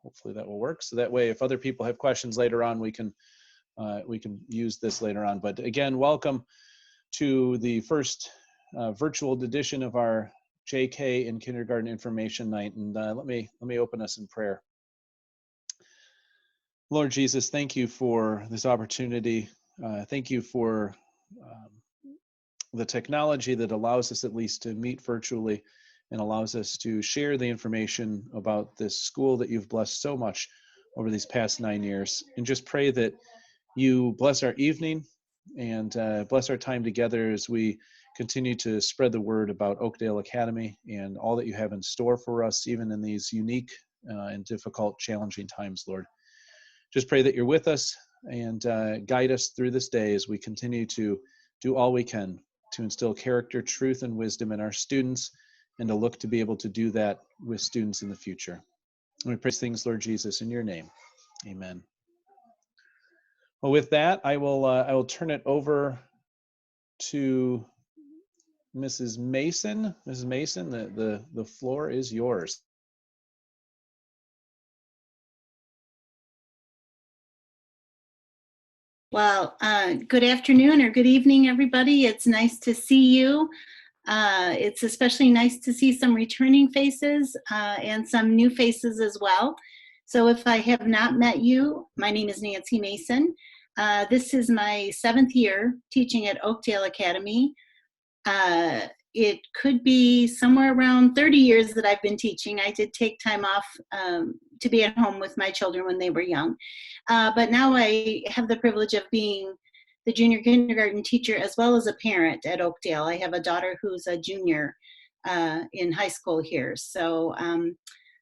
hopefully that will work. So that way, if other people have questions later on, we can use this later on. But again, welcome to the first virtual edition of our JK in Kindergarten Information Night. And let me open us in prayer. Lord Jesus, thank you for this opportunity. Thank you for the technology that allows us at least to meet virtually and allows us to share the information about this school that you've blessed so much over these past 9 years. And just pray that you bless our evening and bless our time together as we continue to spread the word about Oakdale Academy and all that you have in store for us, even in these unique and difficult, challenging times, Lord. Just pray that you're with us and guide us through this day as we continue to do all we can to instill character, truth, and wisdom in our students, and to look to be able to do that with students in the future. And we pray things, Lord Jesus, in your name. Amen. Well, with that, I will turn it over to Mrs. Mason. Mrs. Mason, the floor is yours. Well, good afternoon or good evening, everybody. It's nice to see you. It's especially nice to see some returning faces and some new faces as well. So if I have not met you, my name is Nancy Mason. This is my 7th year teaching at Oakdale Academy. It could be somewhere around 30 years that I've been teaching. I did take time off to be at home with my children when they were young. But now I have the privilege of being the junior kindergarten teacher as well as a parent at Oakdale. I have a daughter who's a junior in high school here. So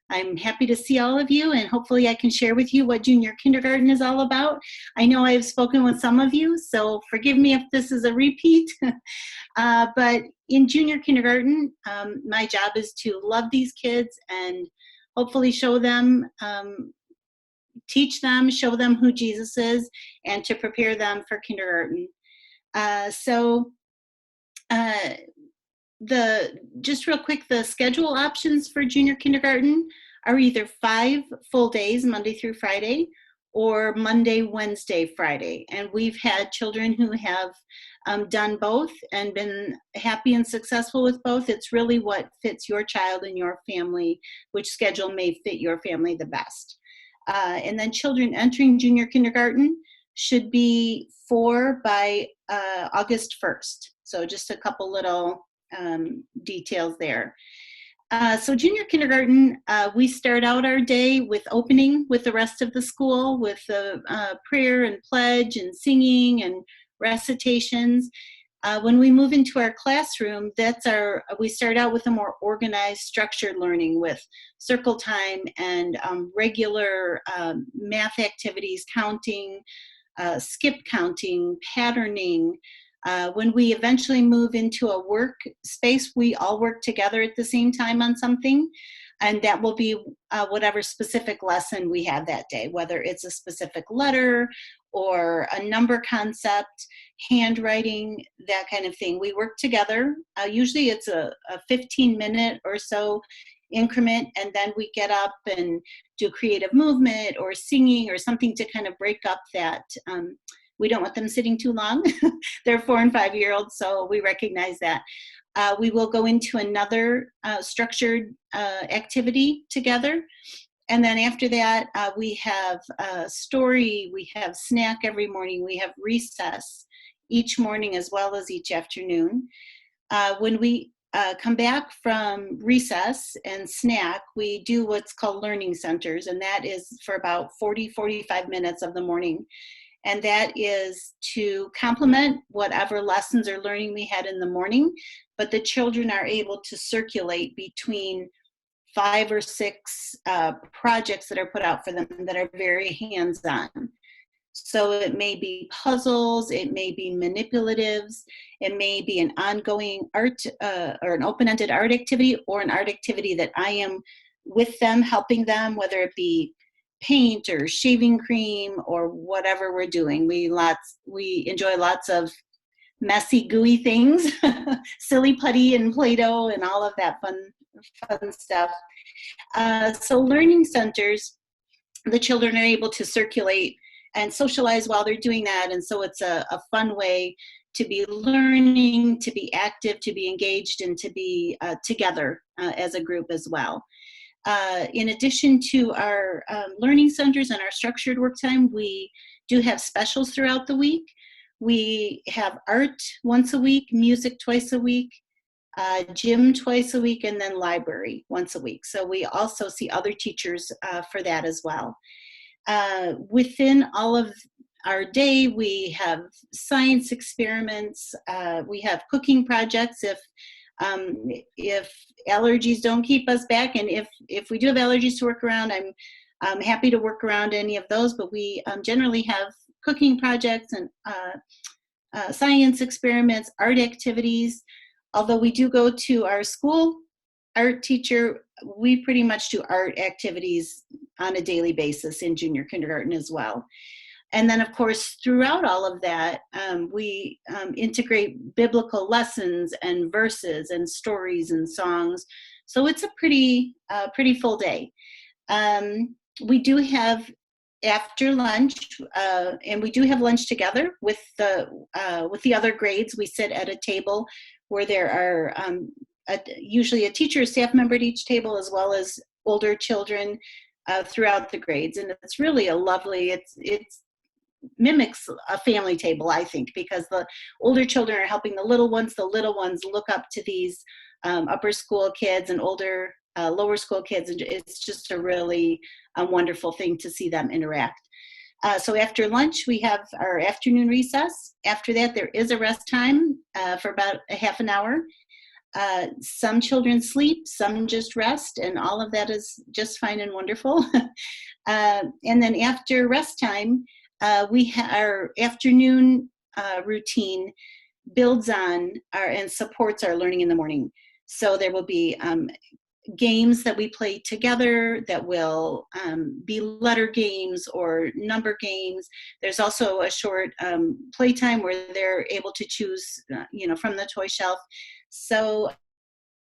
I'm happy to see all of you, and hopefully I can share with you what junior kindergarten is all about. I know I've spoken with some of you, so forgive me if this is a repeat. But in junior kindergarten, my job is to love these kids and hopefully show them, teach them, show them who Jesus is, and to prepare them for kindergarten. Just real quick, the schedule options for junior kindergarten are either 5 full days, Monday through Friday, or Monday, Wednesday, Friday. And we've had children who have done both and been happy and successful with both. It's really what fits your child and your family, which schedule may fit your family the best. And then children entering junior kindergarten should be 4 by August 1st. So just a couple little details there. So junior kindergarten, we start out our day with opening with the rest of the school with the prayer and pledge and singing and recitations. When we move into our classroom, we start out with a more organized, structured learning with circle time and regular math activities, counting, skip counting, patterning. When we eventually move into a work space, we all work together at the same time on something, and that will be whatever specific lesson we have that day, whether it's a specific letter or a number concept, handwriting, that kind of thing. We work together. Usually it's a 15-minute or so increment, and then we get up and do creative movement or singing or something to kind of break up that. We don't want them sitting too long. They're 4 and 5-year-olds, so we recognize that. We will go into another structured activity together. And then after that, we have story, we have snack every morning, we have recess each morning as well as each afternoon. When we come back from recess and snack, we do what's called learning centers, and that is for about 40-45 minutes of the morning. And that is to complement whatever lessons or learning we had in the morning, but the children are able to circulate between 5 or 6 projects that are put out for them that are very hands-on. So it may be puzzles, it may be manipulatives, it may be an ongoing art or an open-ended art activity, or an art activity that I am with them, helping them, whether it be paint or shaving cream or whatever we're doing. We enjoy lots of messy, gooey things, silly putty and Play-Doh and all of that fun stuff. So learning centers the children are able to circulate and socialize while they're doing that. And so it's a fun way to be learning, to be active, to be engaged, and to be together as a group as well. In addition to our learning centers and our structured work time, we do have specials throughout the week. We have art once a week, music twice a week, gym twice a week, and then library once a week. So we also see other teachers for that as well. Within all of our day, we have science experiments, we have cooking projects if allergies don't keep us back, and if we do have allergies to work around, I'm happy to work around any of those, but we generally have cooking projects and science experiments, art activities. Although we do go to our school art teacher, we pretty much do art activities on a daily basis in junior kindergarten as well. And then, of course, throughout all of that, we integrate biblical lessons and verses and stories and songs. So it's a pretty full day. We do have after lunch, and we do have lunch together with the other grades. We sit at a table where there are usually a teacher, a staff member at each table, as well as older children throughout the grades. And it's really a lovely, it's mimics a family table, I think, because the older children are helping the little ones look up to these upper school kids and older lower school kids, and it's just a really wonderful thing to see them interact. So after lunch, we have our afternoon recess. After that, there is a rest time for about a half an hour. Some children sleep, some just rest, and all of that is just fine and wonderful. And then after rest time, our afternoon routine builds on and supports our learning in the morning. So there will be games that we play together that will be letter games or number games. There's also a short playtime where they're able to choose, from the toy shelf. So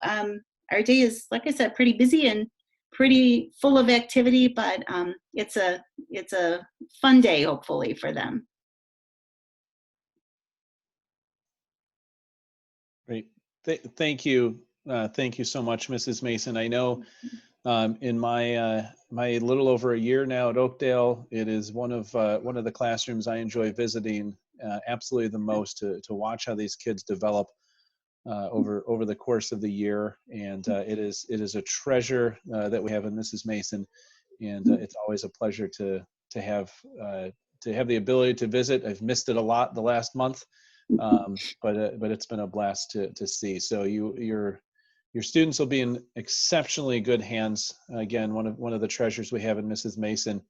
our day is, like I said, pretty busy and pretty full of activity, but it's a fun day, hopefully, for them. Great. Thank you. Thank you so much, Mrs. Mason. I know in my little over a year now at Oakdale, it is one of the classrooms I enjoy visiting absolutely the most to watch how these kids develop over the course of the year. And it is a treasure that we have in Mrs. Mason, and it's always a pleasure to have the ability to visit. I've missed it a lot the last month, but it's been a blast to see. So your students will be in exceptionally good hands. Again, one of the treasures we have in Mrs. Mason.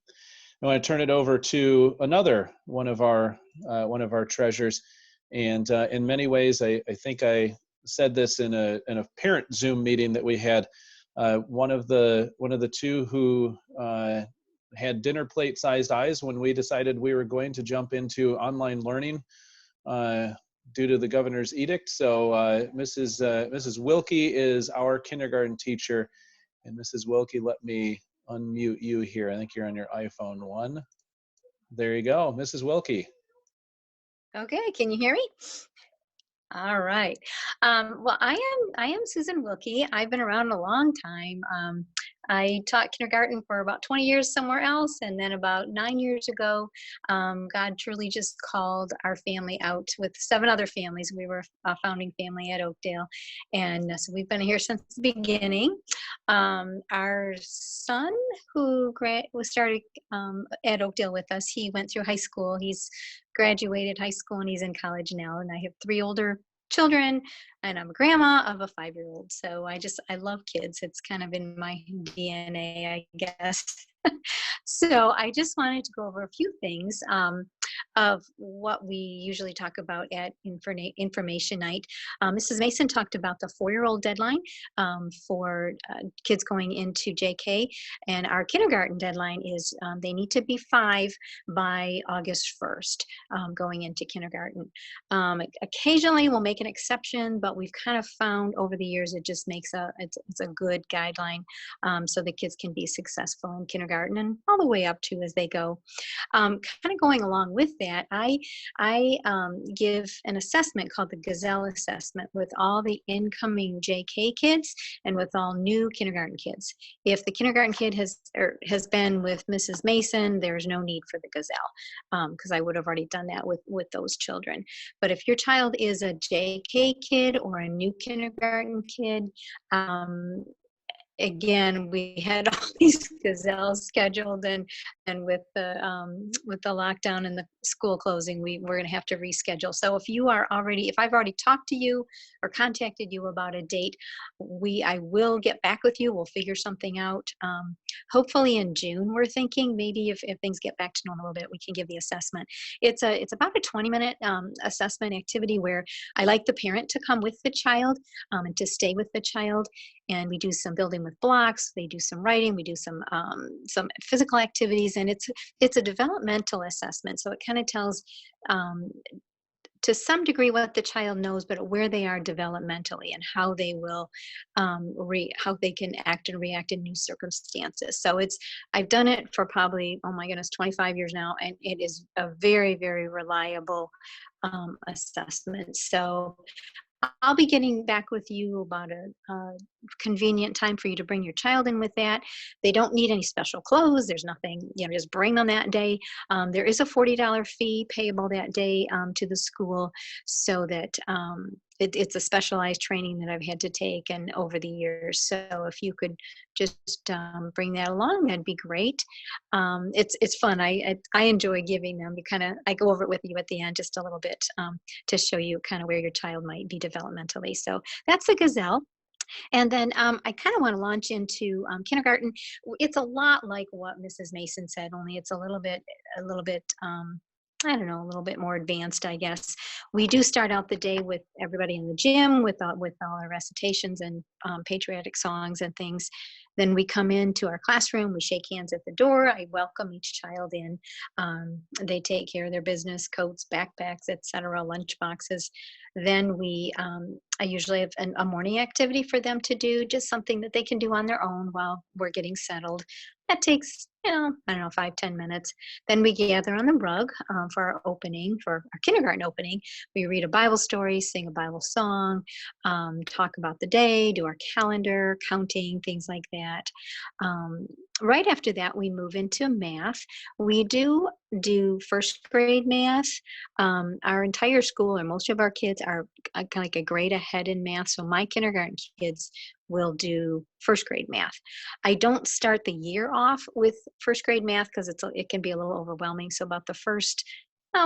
I want to turn it over to another one of our treasures, and in many ways, I think I said this in a parent Zoom meeting that we had. One of the two who had dinner plate sized eyes when we decided we were going to jump into online learning due to the governor's edict. So Mrs. Wilkie is our kindergarten teacher. And Mrs. Wilkie, let me unmute you here. I think you're on your iPhone 1. There you go, Mrs. Wilkie. Okay, can you hear me? All right. Well, I am Susan Wilkie. I've been around a long time. I taught kindergarten for about 20 years somewhere else, and then about 9 years ago, God truly just called our family out with 7 other families. We were a founding family at Oakdale, and so we've been here since the beginning. Our son, who started at Oakdale with us, he went through high school. He's graduated high school, and he's in college now, and I have 3 older children, and I'm a grandma of a 5-year-old. So I love kids. It's kind of in my DNA, I guess. So I just wanted to go over a few things of what we usually talk about at information night. Mrs. Mason talked about the 4-year-old deadline for kids going into JK, and our kindergarten deadline is they need to be 5 by August 1st going into kindergarten. Occasionally we'll make an exception, but but we've kind of found over the years it just makes it's a good guideline, so the kids can be successful in kindergarten and all the way up to as they go. Kind of going along with that, I give an assessment called the Gazelle assessment with all the incoming JK kids and with all new kindergarten kids. If the kindergarten kid has been with Mrs. Mason, there's no need for the Gazelle, because I would have already done that with those children. But if your child is a JK kid or a new kindergarten kid, again, we had all these gazelles scheduled, and with the lockdown and the school closing, we're going to have to reschedule. So if I've already talked to you or contacted you about a date, I will get back with you. We'll figure something out. Hopefully in June, we're thinking maybe if things get back to normal a little bit, we can give the assessment. It's about a 20-minute assessment activity where I like the parent to come with the child, and to stay with the child. And we do some building with blocks. They do some writing. We do some physical activities, and it's a developmental assessment. So it kind of tells, to some degree, what the child knows, but where they are developmentally and how they will how they can act and react in new circumstances. So I've done it for probably, oh my goodness, 25 years now, and it is a very, very reliable assessment. So I'll be getting back with you about a convenient time for you to bring your child in with that. They don't need any special clothes. There's nothing, just bring them that day. There is a $40 fee payable that day to the school, so that it's a specialized training that I've had to take and over the years. So if you could just bring that along, that'd be great. It's fun. I enjoy giving them. I go over it with you at the end just a little bit, to show you kind of where your child might be developmentally. So that's the Gazelle. And then I kind of want to launch into kindergarten. It's a lot like what Mrs. Mason said, only it's a little bit, I don't know, a little bit more advanced, I guess. We do start out the day with everybody in the gym with all our recitations and patriotic songs and things. Then we come into our classroom, we shake hands at the door. I welcome each child in. They take care of their business, coats, backpacks, etc., lunch boxes. Then I usually have a morning activity for them to do, just something that they can do on their own while we're getting settled. That takes, I don't know, 5-10 minutes. Then we gather on the rug for our kindergarten opening. We read a Bible story, sing a Bible song, talk about the day, do our calendar, counting, things like that. Right after that, we move into math. We do first grade math. Our entire school, or most of our kids, are kind of like a grade ahead in math. So my kindergarten kids will do first grade math. I don't start the year off with first grade math because it can be a little overwhelming. So about the first,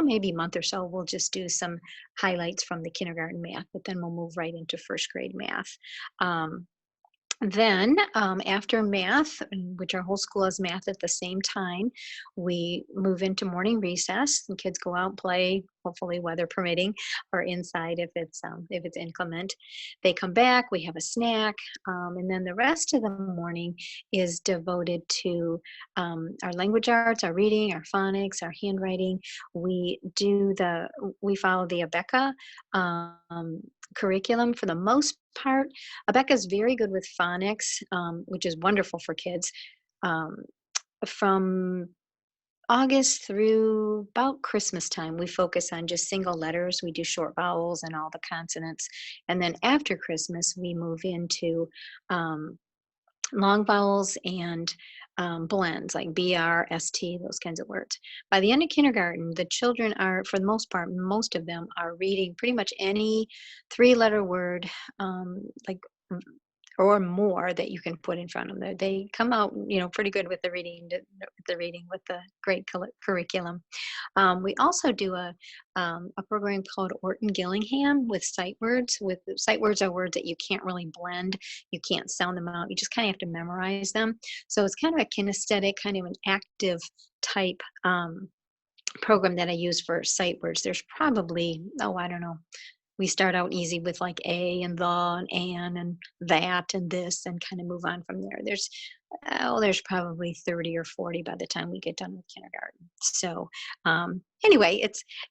maybe month or so, we'll just do some highlights from the kindergarten math, but then we'll move right into first grade math. Then after math, which our whole school has math at the same time, we move into morning recess, and kids go out and play, hopefully weather permitting, or inside if it's inclement. They come back, we have a snack, and then the rest of the morning is devoted to our language arts, our reading, our phonics, our handwriting. We follow the Abeka curriculum for the most part. Abeka is very good with phonics, which is wonderful for kids. From August through about Christmas time, we focus on just single letters. We do short vowels and all the consonants. And then after Christmas, we move into long vowels and blends like BR, ST, those kinds of words. By the end of kindergarten, the children are, for the most part, most of them are reading pretty much any 3-letter word, or more, that you can put in front of them. They come out, pretty good with the reading with the great curriculum. We also do a program called Orton Gillingham with sight words. Sight words are words that you can't really blend. You can't sound them out. You just kind of have to memorize them. So it's kind of a kinesthetic, kind of an active type program that I use for sight words. There's probably, I don't know, we start out easy with like a and the and an and that and this and kind of move on from there. There's probably 30 or 40 by the time we get done with kindergarten. So anyway,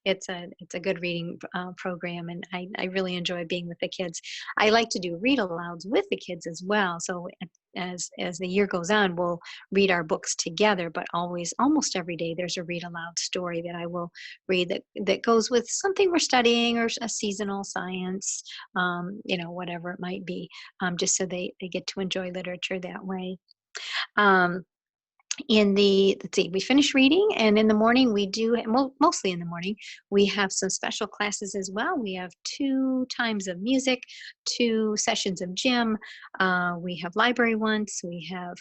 it's a good reading program, and I really enjoy being with the kids. I like to do read alouds with the kids as well. So as the year goes on, we'll read our books together, but almost every day there's a read aloud story that I will read that goes with something we're studying or a seasonal science, whatever it might be, just so they get to enjoy literature that way. Um, let's see, we finish reading, and in the morning we do, mostly in the morning, we have some special classes as well. We have 2 times of music, 2 sessions of gym. We have library once, we have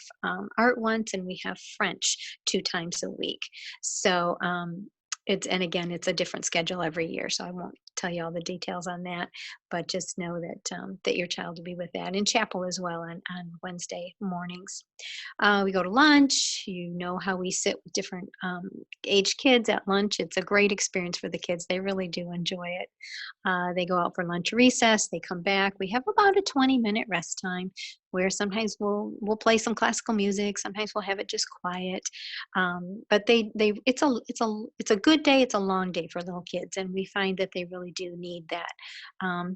art once, and we have French 2 times a week. So and again, it's a different schedule every year, so I won't tell you all the details on that, but just know that your child will be with that in chapel as well on Wednesday mornings. We go to lunch. You know how we sit with different age kids at lunch. It's a great experience for the kids. They really do enjoy it. They go out for lunch recess. They come back. We have about a 20-minute rest time where sometimes we'll play some classical music. Sometimes we'll have it just quiet. But it's a good day. It's a long day for little kids, and we find that they really do need that.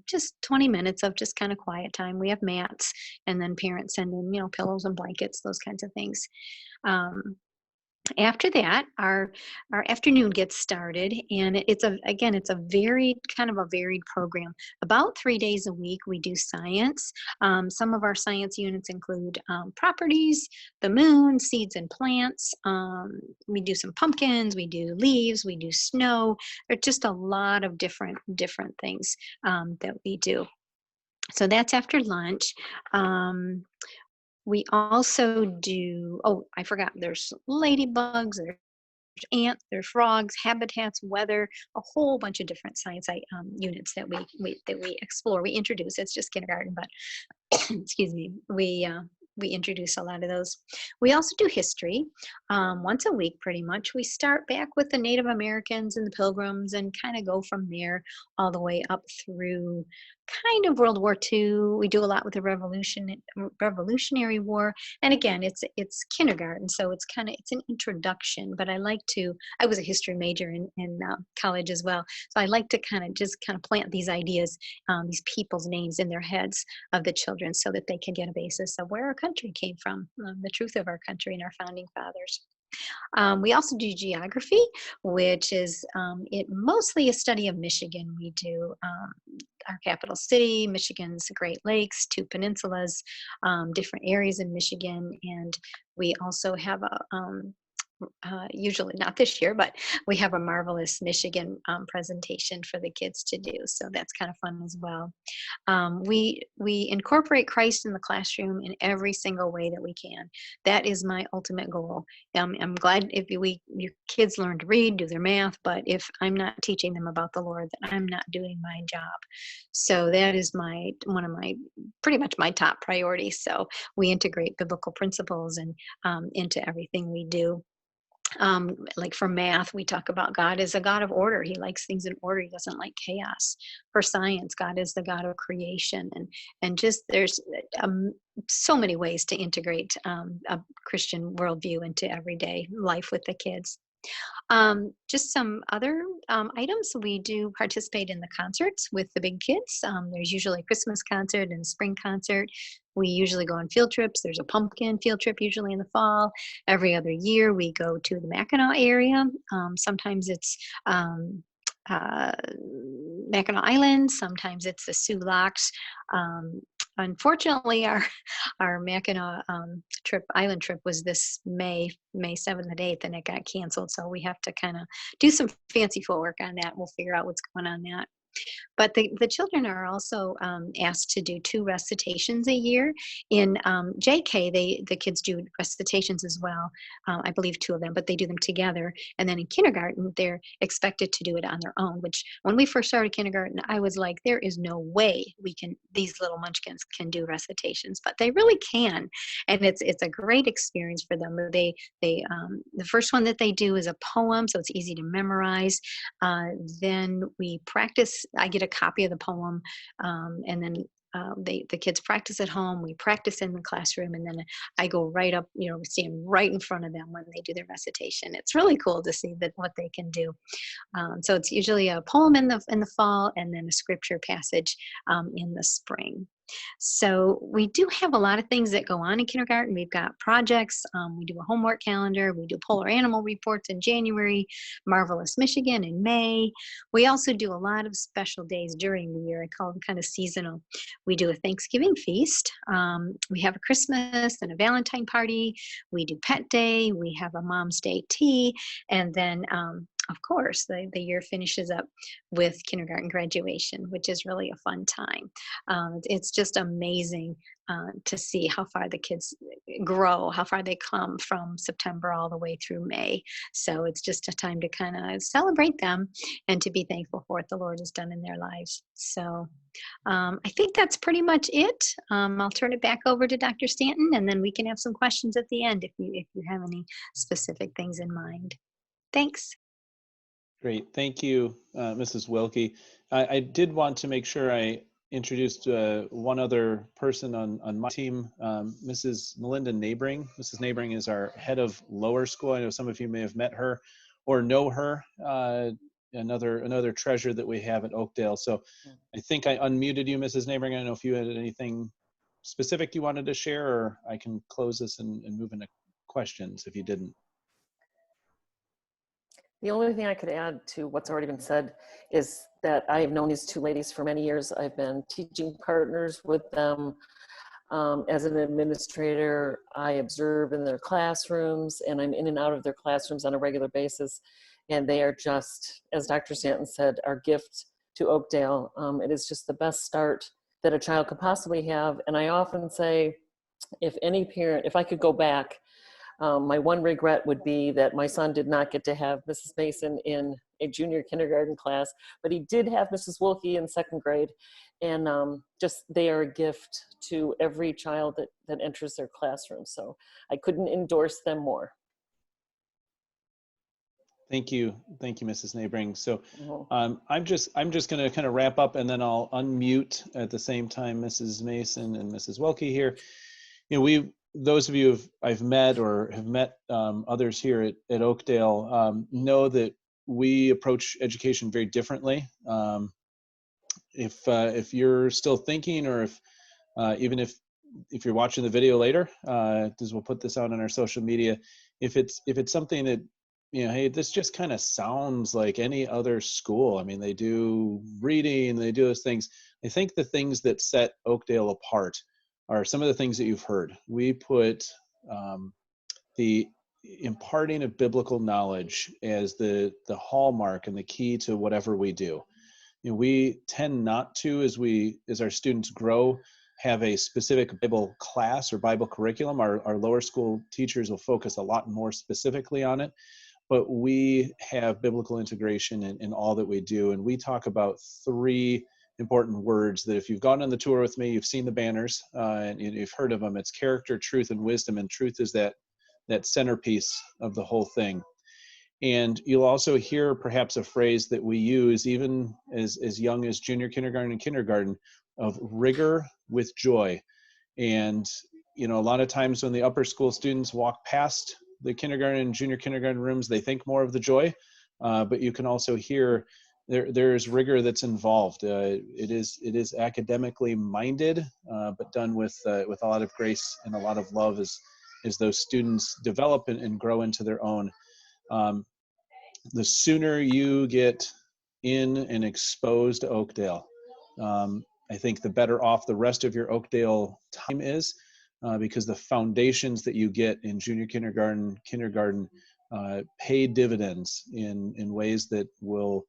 Just 20 minutes of just kind of quiet time. We have mats, and then parents send in pillows and blankets, those kinds of things. After that, our afternoon gets started, and it's a varied program. About 3 days a week we do science. Some of our science units include properties, the moon, seeds and plants. We do some pumpkins, we do leaves, we do snow. There's just a lot of different things that we do. So that's after lunch. We also do, oh, I forgot, there's ladybugs, there's ants, there's frogs, habitats, weather, a whole bunch of different science units that we explore. We introduce, it's just kindergarten, but excuse me, we introduce a lot of those. We also do history once a week, pretty much. We start back with the Native Americans and the Pilgrims and kind of go from there all the way up through kind of World War II. We do a lot with the Revolutionary War. And again, it's kindergarten, so it's an introduction, but I was a history major in college as well. So I like to kind of plant these ideas, these people's names in their heads of the children so that they can get a basis of where our country came from, the truth of our country and our founding fathers. We also do geography, which is mostly a study of Michigan. We do our capital city, Michigan's Great Lakes, 2 peninsulas, different areas in Michigan, and we also have usually not this year, but we have a Marvelous Michigan presentation for the kids to do. So that's kind of fun as well. We incorporate Christ in the classroom in every single way that we can. That is my ultimate goal. I'm glad if your kids learn to read, do their math, but if I'm not teaching them about the Lord, then I'm not doing my job. So that is pretty much my top priority. So we integrate biblical principles and into everything we do. Like for math, we talk about God as a God of order. He likes things in order. He doesn't like chaos. For science, God is the God of creation, and just there's so many ways to integrate a Christian worldview into everyday life with the kids. Just some other items. We do participate in the concerts with the big kids. There's usually a Christmas concert and a spring concert. We usually go on field trips. There's a pumpkin field trip usually in the fall. Every other year we go to the Mackinac area. Sometimes it's Mackinac Island. Sometimes it's the Sioux Locks. Unfortunately, our Mackinac island trip was this May 7th and 8th, and it got canceled. So we have to kind of do some fancy footwork on that. We'll figure out what's going on that. But the children are also asked to do 2 recitations a year. In JK, the kids do recitations as well. I believe 2 of them, but they do them together. And then in kindergarten, they're expected to do it on their own, which when we first started kindergarten, I was like, there is no way these little munchkins can do recitations, but they really can. And it's a great experience for them. The first one that they do is a poem, so it's easy to memorize. Then we practice I get a copy of the poem, and then the kids practice at home. We practice in the classroom, and then I go right up, stand right in front of them when they do their recitation. It's really cool to see that what they can do. So it's usually a poem in the fall, and then a scripture passage in the spring. So we do have a lot of things that go on in kindergarten. We've got projects. We do a homework calendar. We do polar animal reports in January, Marvelous Michigan in May. We also do a lot of special days during the year. I call them kind of seasonal. We do a Thanksgiving feast. We have a Christmas and a Valentine party. We do Pet Day. We have a Mom's Day tea. And then of course, the year finishes up with kindergarten graduation, which is really a fun time. It's just amazing to see how far the kids grow, how far they come from September all the way through May. So it's just a time to kind of celebrate them and to be thankful for what the Lord has done in their lives. So I think that's pretty much it. I'll turn it back over to Dr. Stanton, and then we can have some questions at the end if you have any specific things in mind. Thanks. Great. Thank you, Mrs. Wilkie. I did want to make sure I introduced one other person on my team, Mrs. Melinda Neighboring. Mrs. Neighboring is our head of lower school. I know some of you may have met her or know her, another treasure that we have at Oakdale. So I think I unmuted you, Mrs. Neighboring. I don't know if you had anything specific you wanted to share, or I can close this and move into questions if you didn't. The only thing I could add to what's already been said is that I have known these two ladies for many years. I've been teaching partners with them. As an administrator, I observe in their classrooms, and I'm in and out of their classrooms on a regular basis. And they are just, as Dr. Stanton said, our gift to Oakdale. It is just the best start that a child could possibly have. And I often say, if any parent, if I could go back, my one regret would be that my son did not get to have Mrs. Mason in a junior kindergarten class, but he did have Mrs. Wilkie in second grade. And just they are a gift to every child that enters their classroom. So I couldn't endorse them more. Thank you, Mrs. Neighboring. So I'm just going to kind of wrap up, and then I'll unmute at the same time Mrs. Mason and Mrs. Wilkie here. Those of you I've met or have met others here at Oakdale know that we approach education very differently. If you're still thinking, or if even if you're watching the video later, because we'll put this out on our social media, if it's something that, hey, this just kind of sounds like any other school. I mean, they do reading, they do those things. I think the things that set Oakdale apart are some of the things that you've heard. We put the imparting of biblical knowledge as the hallmark and the key to whatever we do. We tend not to, as our students grow, have a specific Bible class or Bible curriculum. Our lower school teachers will focus a lot more specifically on it, but we have biblical integration in all that we do. And we talk about three important words that, if you've gone on the tour with me, you've seen the banners and you've heard of them. It's character, truth, and wisdom. And truth is that centerpiece of the whole thing. And you'll also hear perhaps a phrase that we use even as young as junior kindergarten and kindergarten, of rigor with joy. And a lot of times when the upper school students walk past the kindergarten and junior kindergarten rooms, they think more of the joy, but you can also hear there's rigor that's involved. It is academically minded, but done with a lot of grace and a lot of love as those students develop and grow into their own. The sooner you get in and exposed to Oakdale, I think the better off the rest of your Oakdale time is, because the foundations that you get in junior kindergarten pay dividends in ways that will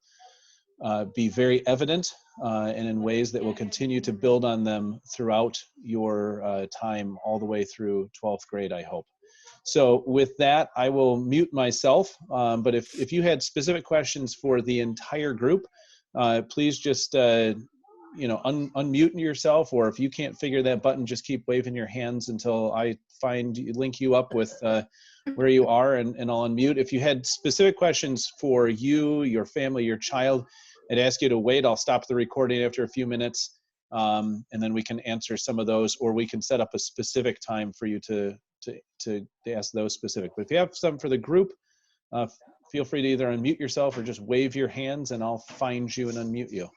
be very evident, and in ways that will continue to build on them throughout your time all the way through 12th grade, I hope. So with that, I will mute myself, but if you had specific questions for the entire group, please just unmute yourself, or if you can't figure that button, just keep waving your hands until I link you up with where you are, and I'll unmute. If you had specific questions for you, your family, your child, I'd ask you to wait. I'll stop the recording after a few minutes, and then we can answer some of those, or we can set up a specific time for you to ask those specific. But if you have some for the group, feel free to either unmute yourself or just wave your hands and I'll find you and unmute you.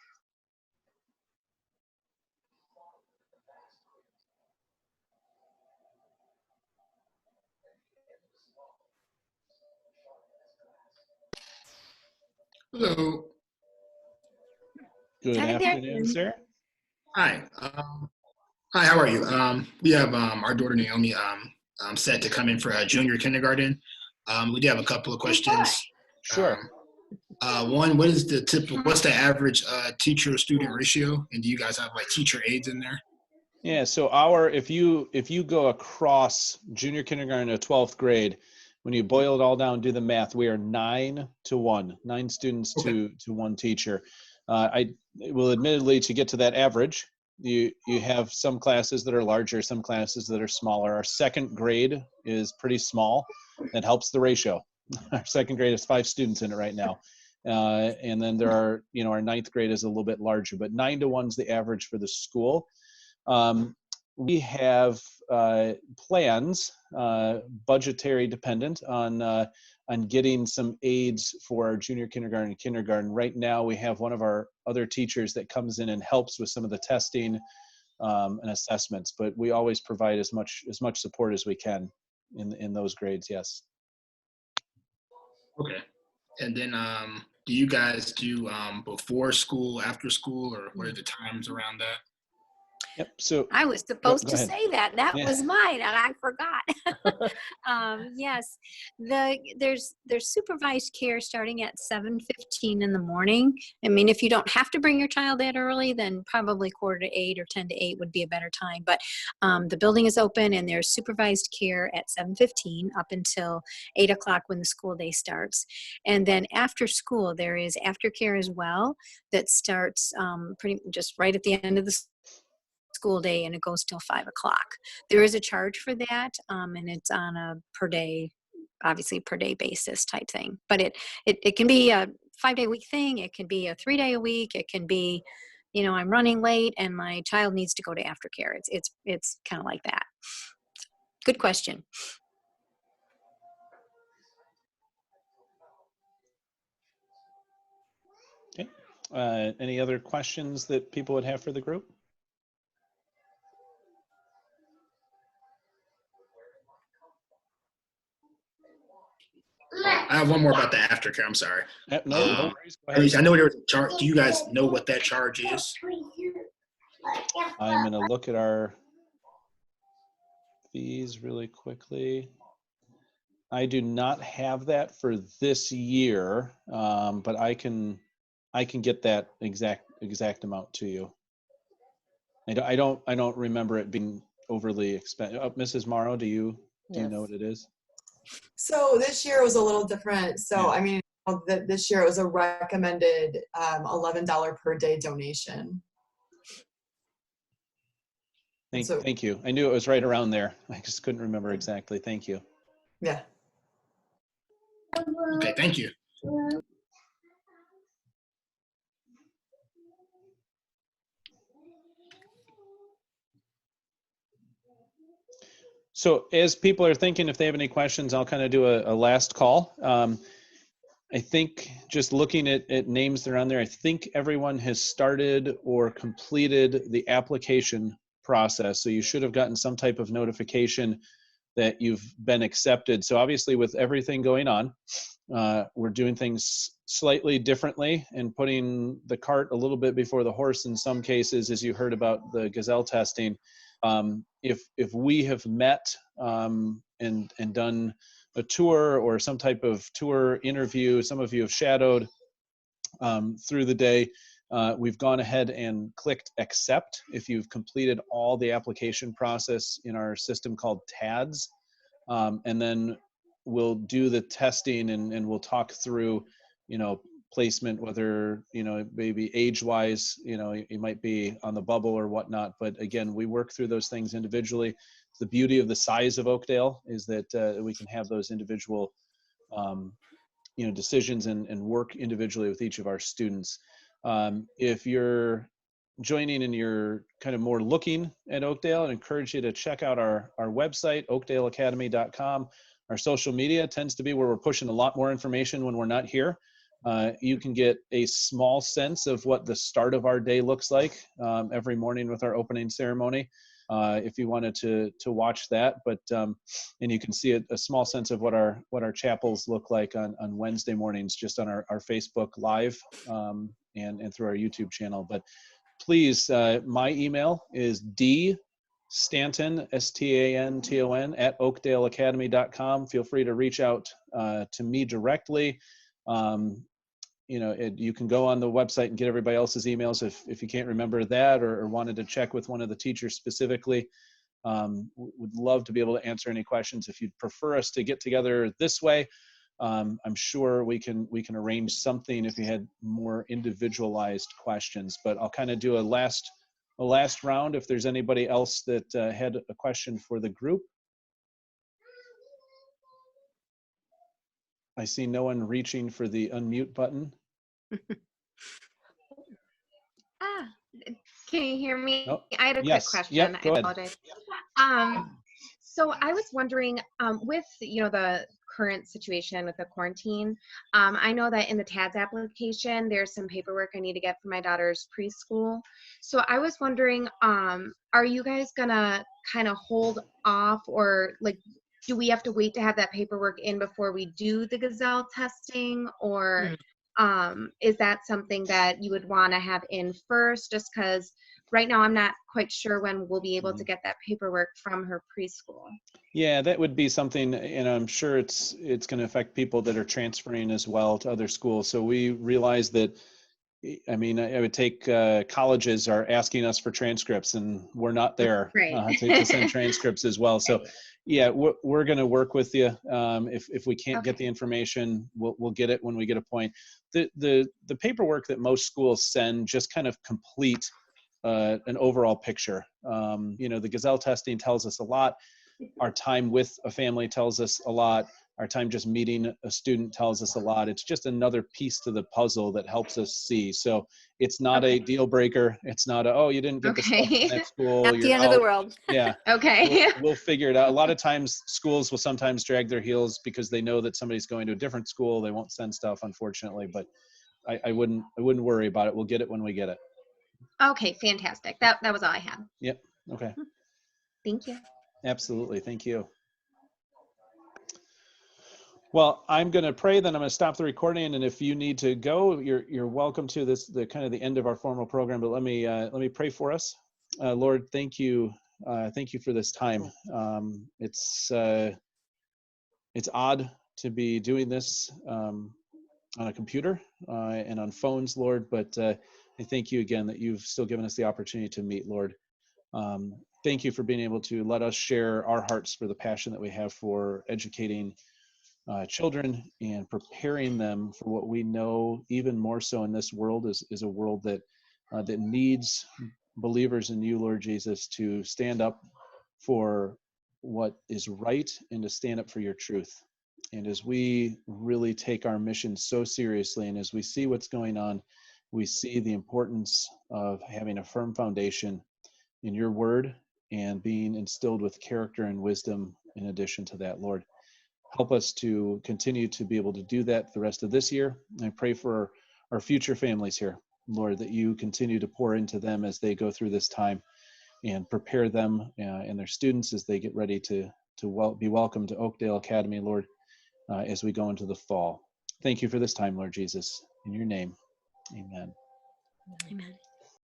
Hello. Good Hi there. afternoon, sir. Hi. Hi, how are you? We have our daughter Naomi set to come in for junior kindergarten. We do have a couple of questions. Sure. One, what's the average teacher-student ratio? And do you guys have like teacher aides in there? Yeah, so if you go across junior kindergarten to 12th grade, when you boil it all down, do the math, we are 9 to 1, 9 students to one teacher. I will admittedly, to get to that average, you have some classes that are larger, some classes that are smaller. Our second grade is pretty small. That helps the ratio. Our second grade has 5 students in it right now. And then there are, our 9th grade is a little bit larger, but 9 to 1 is the average for the school. We have plans, budgetary dependent, on getting some aids for our junior kindergarten and kindergarten. Right now, we have one of our other teachers that comes in and helps with some of the testing and assessments, but we always provide as much support as we can in those grades. Yes. Okay. And then do you guys do before school, after school, or what are the times around that? Yep. So I was supposed go to ahead. say that. That Yeah. was mine, and I forgot. Yes, there's supervised care starting at 7:15 in the morning. I mean, if you don't have to bring your child that early, then probably 7:45 or 7:50 would be a better time. But the building is open, and there's supervised care at 7:15 up until 8 o'clock when the school day starts. And then after school, there is aftercare as well that starts pretty just right at the end of the school day, and it goes till 5 o'clock. There is a charge for that, and it's on a per day basis type thing. But it can be a 5-day week thing. It can be a 3-day a week. It can be, I'm running late and my child needs to go to aftercare. It's kind of like that. Good question. Okay. Any other questions that people would have for the group? I have one more about the aftercare. I'm sorry. No worries. Go ahead. I know there was a charge. Do you guys know what that charge is? I'm going to look at our fees really quickly. I do not have that for this year, but I can get that exact amount to you. I don't remember it being overly expensive. Mrs. Morrow, do you know what it is? So this year was a little different. So Yeah. I mean, this year it was a recommended $11 per day donation. Thank you. I knew it was right around there. I just couldn't remember exactly. Thank you. Yeah. Okay, thank you. So as people are thinking, if they have any questions, I'll kind of do a last call. I think just looking at names that are on there, I think everyone has started or completed the application process. So you should have gotten some type of notification that you've been accepted. So obviously with everything going on, we're doing things slightly differently and putting the cart a little bit before the horse in some cases, as you heard about the Gazelle testing. If we have met and done a tour or some type of tour interview, some of you have shadowed through the day, we've gone ahead and clicked accept if you've completed all the application process in our system called TADS. And then we'll do the testing and we'll talk through, placement, whether, maybe age-wise, you might be on the bubble or whatnot. But again, we work through those things individually. The beauty of the size of Oakdale is that we can have those individual, decisions and work individually with each of our students. If you're joining and you're kind of more looking at Oakdale, I encourage you to check out our website, oakdaleacademy.com. Our social media tends to be where we're pushing a lot more information when we're not here. You can get a small sense of what the start of our day looks like every morning with our opening ceremony, if you wanted to watch that. But and you can see a small sense of what our chapels look like on Wednesday mornings, just on our Facebook Live and through our YouTube channel. But please, my email is dstanton, STANTON, at oakdaleacademy.com. Feel free to reach out to me directly. You can go on the website and get everybody else's emails if you can't remember that, or wanted to check with one of the teachers specifically. Would love to be able to answer any questions. If you'd prefer us to get together this way, I'm sure we can arrange something if you had more individualized questions. But I'll kind of do a last round if there's anybody else that had a question for the group. I see no one reaching for the unmute button. Can you hear me? Oh, I had a yes. quick question. Yep, go I ahead. apologize. So I was wondering, with the current situation with the quarantine, I know that in the TADS application, there's some paperwork I need to get for my daughter's preschool. So I was wondering, are you guys gonna kind of hold off, or like, do we have to wait to have that paperwork in before we do the Gazelle testing, or is that something that you would want to have in first? Just because right now I'm not quite sure when we'll be able to get that paperwork from her preschool. Yeah, that would be something, and I'm sure it's going to affect people that are transferring as well to other schools. So we realize that, I mean, I would take colleges are asking us for transcripts, and we're not there Right. to send transcripts as well. So yeah, we're going to work with you. If we can't get the information, we'll get it when we get a point. The paperwork that most schools send just kind of complete an overall picture. The Gazelle testing tells us a lot. Our time with a family tells us a lot. Our time just meeting a student tells us a lot. It's just another piece to the puzzle that helps us see. So it's not a deal breaker. It's not you didn't get the stuff in that school. At the end of the world. Yeah. Okay. We'll figure it out. A lot of times schools will sometimes drag their heels because they know that somebody's going to a different school. They won't send stuff, unfortunately, but I wouldn't worry about it. We'll get it when we get it. Okay, fantastic. That was all I had. Yep. Okay. Thank you. Absolutely. Thank you. Well, I'm going to pray, then I'm going to stop the recording, and if you need to go, you're welcome to. The kind of the end of our formal program, but let me pray for us. Lord, thank you for this time. It's odd to be doing this on a computer and on phones, Lord, but I thank you again that you've still given us the opportunity to meet, Lord. Thank you for being able to let us share our hearts for the passion that we have for educating children and preparing them for what we know even more so in this world is a world that needs believers in you, Lord Jesus, to stand up for what is right and to stand up for your truth. And as we really take our mission so seriously, and as we see what's going on, we see the importance of having a firm foundation in your word and being instilled with character and wisdom in addition to that, Lord. Help us to continue to be able to do that the rest of this year. I pray for our future families here, Lord, that you continue to pour into them as they go through this time and prepare them and their students as they get ready to be welcome to Oakdale Academy, Lord, as we go into the fall. Thank you for this time, Lord Jesus. In your name, amen. Amen.